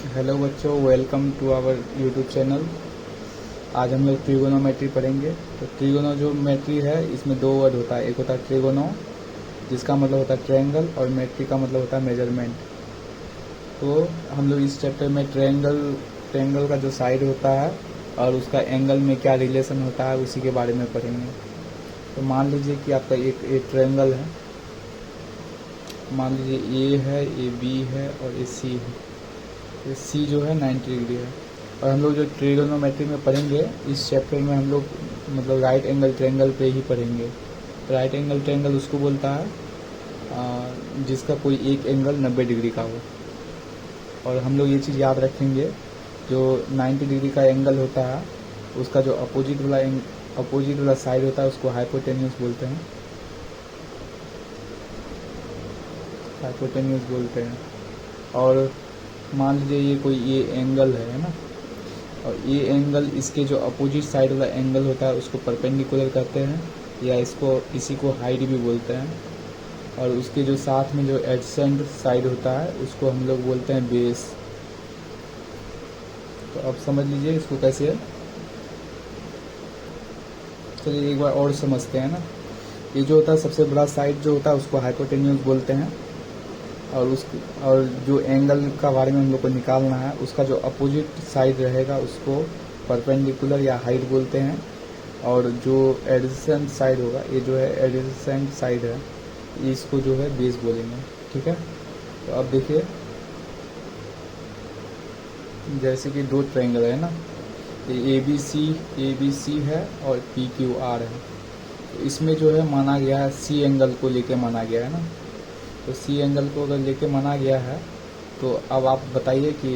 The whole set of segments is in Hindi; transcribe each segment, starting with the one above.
हेलो बच्चों, welcome to our YouTube channel. आज हम लोग ट्रिगोनोमेट्री पढ़ेंगे। तो ट्रिगोनोमेट्री है, इसमें दो वर्ड होता है। एक होता है ट्रिगोनो, जिसका मतलब होता है ट्रायंगल, और मेट्री का मतलब होता है मेजरमेंट। तो हम लोग इस चैप्टर में ट्रायंगल का जो साइड होता है और उसका एंगल में क्या रिलेशन होता है उसी के बारे में पढ़ेंगे। तो मान लीजिए कि आपका एक ट्रायंगल है। मान लीजिए ए है, ए बी है और ए सी है। ये सी जो है 90 डिग्री है। और हम लोग जो ट्रिगोनोमेट्री में पढ़ेंगे इस चैप्टर में हम लोग मतलब राइट एंगल ट्रायंगल पे ही पढ़ेंगे। राइट एंगल ट्रायंगल उसको बोलता है जिसका कोई एक एंगल 90 डिग्री का हो। और हम लोग ये चीज़ याद रखेंगे, जो 90 डिग्री का एंगल होता है उसका जो अपोजिट वाला साइड होता है उसको हाइपोटेन्यूस बोलते हैं। हाइपोटेन्यूस बोलते हैं। और मान लीजिए ये एंगल है ना, और ये एंगल इसके जो अपोजिट साइड वाला एंगल होता है उसको परपेंडिकुलर कहते हैं, या इसी को हाइट भी बोलते हैं। और उसके जो साथ में जो एडसेंट साइड होता है उसको हम लोग बोलते हैं बेस। तो अब समझ लीजिए इसको कैसे है। चलिए एक बार और समझते हैं ना। ये जो होता है सबसे बड़ा साइड जो होता है उसको हाइपोटेन्यूस बोलते हैं। और जो एंगल का बारे में हम लोग को निकालना है उसका जो अपोजिट साइड रहेगा उसको परपेंडिकुलर या हाइट बोलते हैं। और जो एडजेसेंट साइड होगा, ये जो है एडजेसेंट साइड है, इसको जो है बेस बोलेंगे। ठीक है। तो अब देखिए, जैसे कि दो ट्रायंगल है ना, ये ए बी सी है और पी क्यू आर है। तो इसमें जो है माना गया है सी एंगल को लेके माना गया है ना। तो सी एंगल को अगर लेके माना गया है तो अब आप बताइए कि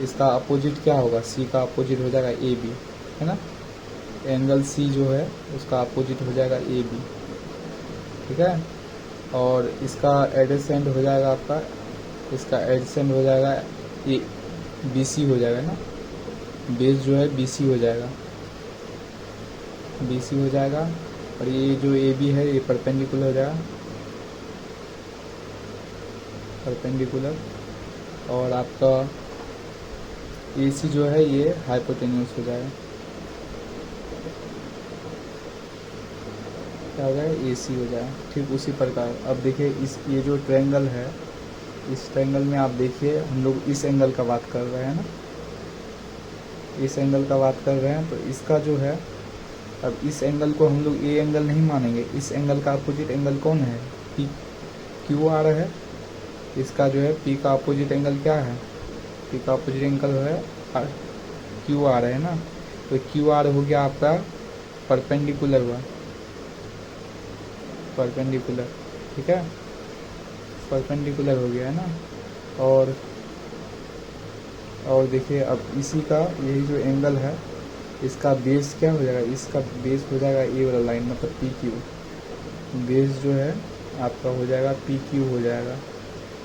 इसका अपोजिट क्या होगा। सी का अपोजिट हो जाएगा ए बी, है ना। एंगल सी जो है उसका अपोजिट हो जाएगा ए बी। ठीक है। और इसका एडजेसेंट हो जाएगा ए बी सी हो जाएगा ना। बेस जो है बी सी हो जाएगा, बी सी हो जाएगा। और ये जो ए बी है ये परपेंडिकुलर हो जाएगा, परपेंडिकुलर। और आपका ए सी जो है ये हाइपोटेन्यूस हो जाएगा। क्या हो जाएगा, ए सी हो जाएगा। ठीक उसी प्रकार अब देखिए ये जो ट्रायंगल है, इस ट्रायंगल में आप देखिए हम लोग इस एंगल का बात कर रहे हैं ना, इस एंगल का बात कर रहे हैं। तो इसका जो है, अब इस एंगल को हम लोग ए एंगल नहीं मानेंगे। इस एंगल का अपोजिट एंगल कौन है, पी क्यू आर है। इसका जो है पी का अपोजिट एंगल क्या है, पी का अपोजिट एंगल है क्यू आर है ना। तो क्यू आर हो गया आपका परपेंडिकुलर हुआ, परपेंडिकुलर। ठीक है, परपेंडिकुलर हो गया है ना। और देखिए अब इसी का यही जो एंगल है इसका बेस क्या हो जाएगा, इसका बेस हो जाएगा ए वाला लाइन, मतलब पी क्यू। बेस जो है आपका हो जाएगा पी क्यू हो जाएगा।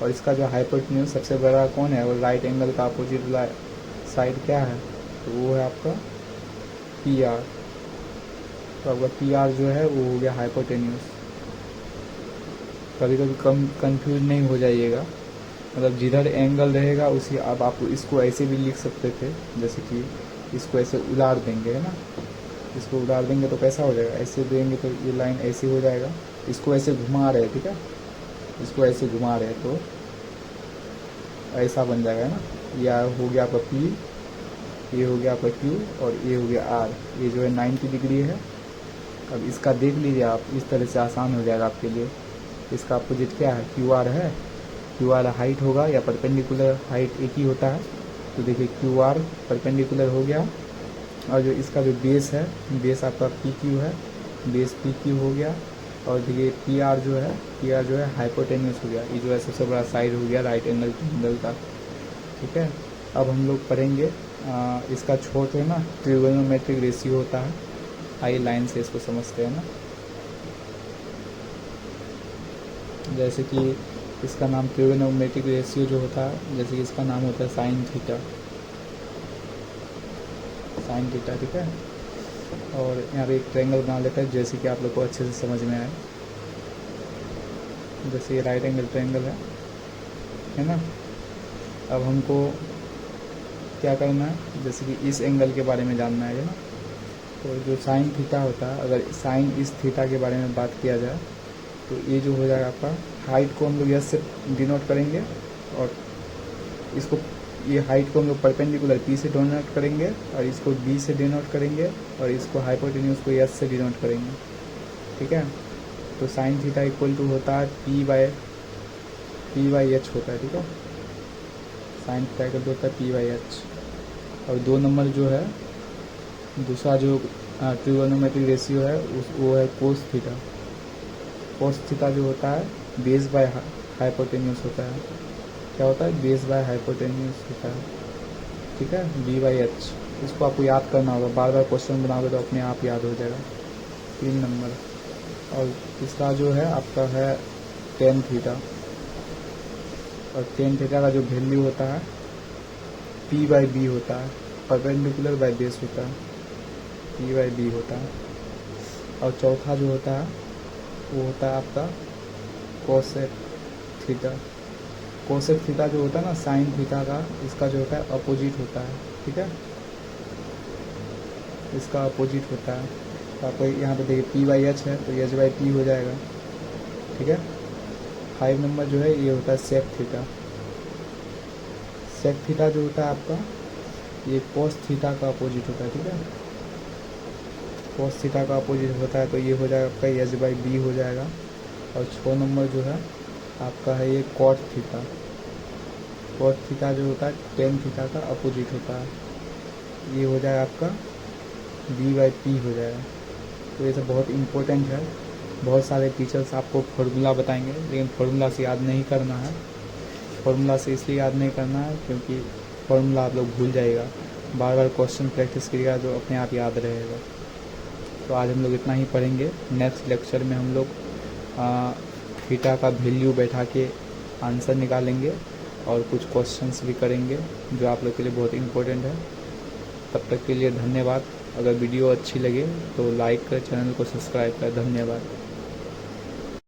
और इसका जो हाइपोटेन्यूस सबसे बड़ा कौन है, वो राइट एंगल का अपोजिट साइड क्या है, तो वो है आपका पी आर। तो आपका पी आर जो है वो हो गया हाइपोटेन्यूस। कभी कभी कम कंफ्यूज नहीं हो जाइएगा, मतलब जिधर एंगल रहेगा उसी। अब आप इसको ऐसे भी लिख सकते थे, जैसे कि इसको ऐसे उलार देंगे, है ना। इसको उलार देंगे तो कैसा हो जाएगा, ऐसे देंगे तो ये लाइन ऐसे हो जाएगा। इसको ऐसे घुमा रहे हैं, ठीक है, इसको ऐसे घुमा रहे हैं तो ऐसा बन जाएगा, है ना। यह हो गया आपका पी, ये हो गया आपका क्यू, और ये हो गया आर। ये जो है 90 डिग्री है। अब इसका देख लीजिए आप, इस तरह से आसान हो जाएगा आपके लिए। इसका अपोजिट क्या है, क्यू आर है। क्यू आर हाइट होगा या परपेंडिकुलर, हाइट एक ही होता है। तो देखिए क्यू आर परपेंडिकुलर हो गया। और जो इसका जो बेस है, बेस आपका पी क्यू है, बेस पी क्यू हो गया। और देखिए पी आर जो है हाइपोटेन्यूस हो गया। ये जो है सबसे बड़ा साइड हो गया राइट एंगल का। ठीक है। अब हम लोग पढ़ेंगे इसका छोट है ना, ट्रिगोनोमेट्रिक रेशियो होता है। आइए लाइन से इसको समझते हैं ना। जैसे कि इसका नाम ट्रिगोनोमेट्रिक रेशियो जो होता है, जैसे कि इसका नाम होता है साइन थीटा, साइन थीटा। ठीक है। और यहाँ पे एक ट्रायंगल बना लेते हैं जैसे कि आप लोग को अच्छे से समझ में आए। जैसे ये राइट एंगल ट्रायंगल है ना। अब हमको क्या करना है, जैसे कि इस एंगल के बारे में जानना है ना। तो जो साइन थीटा होता है, अगर साइन इस थीटा के बारे में बात किया जाए तो ये जो हो जाएगा आपका, हाइट को हम लोग यस से डिनोट करेंगे, और इसको, ये हाइट को हम लोग परपेंडिकुलर पी से डिनोट करेंगे, और इसको बी से डिनोट करेंगे, और इसको हाइपोटेन्यूज को यस से डिनोट करेंगे। ठीक है, तो साइन थीटा इक्वल टू होता है पी बाई एच होता है। ठीक है, साइन थीटा इक्वल टू होता है पी बाई एच। और 2 नंबर जो है, दूसरा जो ट्रिगोनोमेट्रिक रेशियो है वो है कोस थीटा। कोस थीटा जो होता है बेस बाय हाइपोटेन्यूज होता है। क्या होता है? बेस बाय हाइपोटेन्यूज होता है। ठीक है, बी बाई एच। इसको आपको याद करना होगा, बार बार क्वेश्चन बनाओगे तो अपने आप याद हो जाएगा। 3 नंबर। और इसका जो है आपका है टेन थीटा, और टेन थीटा का जो वैल्यू होता है पी बाई बी होता है, परपेंडिकुलर बाय बेस होता है, पी बाई बी होता है। और चौथा जो होता है वो होता है आपका कोसेक थीटा। कोसेक थीटा जो होता है ना साइन थीटा का, इसका जो होता है अपोजिट होता है। ठीक है, इसका अपोजिट होता है। तो आपको यहाँ पे देखिए पी बाई एच है तो एच बाई पी हो जाएगा। ठीक है, 5 नंबर जो है ये होता है सेक थीटा। सेक थीटा जो होता है आपका, ये कोस थीटा का अपोजिट होता है। ठीक है, कोस थीटा का अपोजिट होता है, तो ये हो जाएगा आपका एच बाई बी हो जाएगा। और 6 नंबर जो है आपका है ये कॉट थीटा। कॉट थीटा जो होता है टेन थीटा का अपोजिट होता है, ये हो जाएगा आपका बी बाई पी हो जाएगा। तो ये सब बहुत इम्पोर्टेंट है। बहुत सारे टीचर्स आपको फार्मूला बताएंगे, लेकिन फार्मूला से याद नहीं करना है। फार्मूला से इसलिए याद नहीं करना है क्योंकि फार्मूला आप लोग भूल जाएगा, बार बार क्वेश्चन प्रैक्टिस करिएगा तो अपने आप याद रहेगा। तो आज हम लोग इतना ही पढ़ेंगे। नेक्स्ट लेक्चर में हम लोग थीटा का वैल्यू बैठा के आंसर निकालेंगे, और कुछ क्वेश्चंस भी करेंगे जो आप लोग के लिए बहुत इम्पोर्टेंट है। तब तक के लिए धन्यवाद। अगर वीडियो अच्छी लगे तो लाइक कर, चैनल को सब्सक्राइब कर। धन्यवाद।